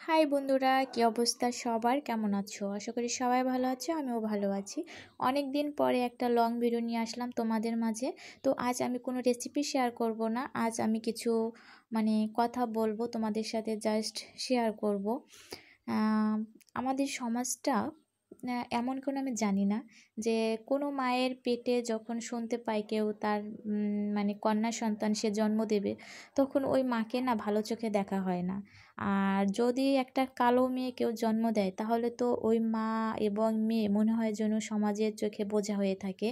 High বন্ধুরা, কি অবস্থা সবার? কেমন আছো? আশা করি সবাই ভালো আছো, আমিও ভালো আছি। অনেক দিন পরে একটা লং ভিডিও নিয়ে আসলাম তোমাদের মাঝে। তো আজ আমি কোনো রেসিপি শেয়ার করব না, আজ আমি কিছু কথা বলবো তোমাদের সাথে, জাস্ট শেয়ার করব। আমাদের সমাজটা এমন কোনো আমি জানি না যে কোনো মায়ের পেটে যখন শুনতে পায় কেউ তার কন্যা সন্তান সে জন্ম দেবে, তখন ওই মাকে না ভালো চোখে দেখা হয় না। আর যদি একটা কালো মেয়ে কেউ জন্ম দেয়, তাহলে তো ওই মা এবং মেয়ে মনে হয় যেন সমাজের চোখে বোঝা হয়ে থাকে,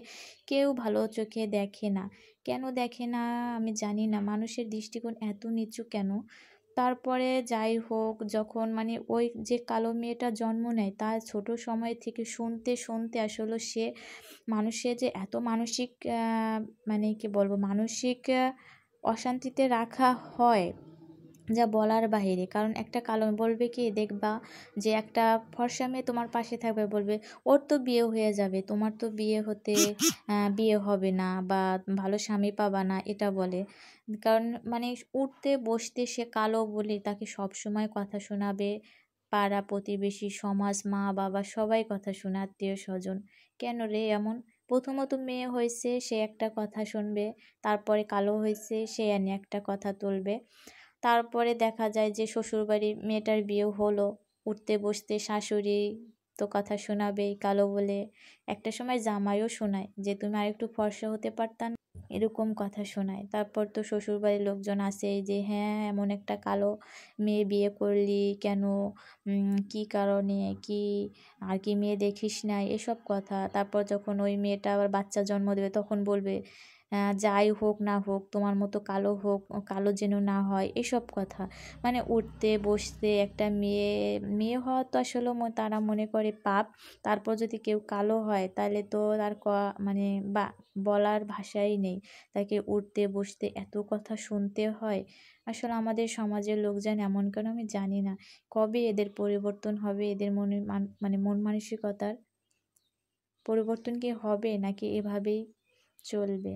কেউ ভালো চোখে দেখে না। কেন দেখে না আমি জানি না, মানুষের দৃষ্টিকোণ এত নিচু কেন? তারপরে যাই হোক, যখন ওই যে কালো মেয়েটা জন্ম নেয়, তার ছোট সময় থেকে শুনতে শুনতে আসলে সে মানুষের যে এত মানসিক কি বলবো, মানসিক অশান্তিতে রাখা হয় যা বলার বাহিরে। কারণ একটা কালো বলবে কি, দেখবা যে একটা ফর্সা মেয়ে তোমার পাশে থাকবে, বলবে ওর তো বিয়ে হয়ে যাবে, তোমার তো বিয়ে হবে না, বা ভালো স্বামী পাবা না, এটা বলে। কারণ উঠতে বসতে সে কালো বলে তাকে সবসময় কথা শোনাবে পাড়া প্রতিবেশী, সমাজ, মা বাবা সবাই কথা শোনে, আত্মীয় স্বজন। কেন রে এমন? প্রথমত মেয়ে হয়েছে, সে একটা কথা শুনবে, তারপরে কালো হয়েছে, সে এনে একটা কথা তুলবে। তারপরে দেখা যায় যে শ্বশুরবাড়ির মেয়েটার বিয়ে হলো, উঠতে বসতে শাশুড়ি তো কথা শোনাবেই কালো বলে। একটা সময় জামাইও শোনায় যে তুমি আরেকটু ফর্সা হতে পারতা না, এরকম কথা শোনায়। তারপর তো শ্বশুরবাড়ির লোকজন আসে যে হ্যাঁ, এমন একটা কালো মেয়ে বিয়ে করলি কেন, কি কারণে, কি আর কি মেয়ে দেখিস না, এসব কথা। তারপর যখন ওই মেয়েটা আবার বাচ্চা জন্ম দেবে, তখন বলবে যাই হোক না হোক, তোমার মতো কালো হোক, কালো যেন না হয়, এসব কথা। উঠতে বসতে একটা মেয়ে মেয়ে হওয়া তো আসলে তারা মনে করে পাপ। তারপর যদি কেউ কালো হয়, তাহলে তো তার বা বলার ভাষাই নেই, তাকে উঠতে বসতে এত কথা শুনতে হয়। আসলে আমাদের সমাজের লোকজন এমন কেন আমি জানি না। কবে এদের পরিবর্তন হবে? এদের মন মানসিকতার পরিবর্তন কি হবে, নাকি এভাবেই চলবে?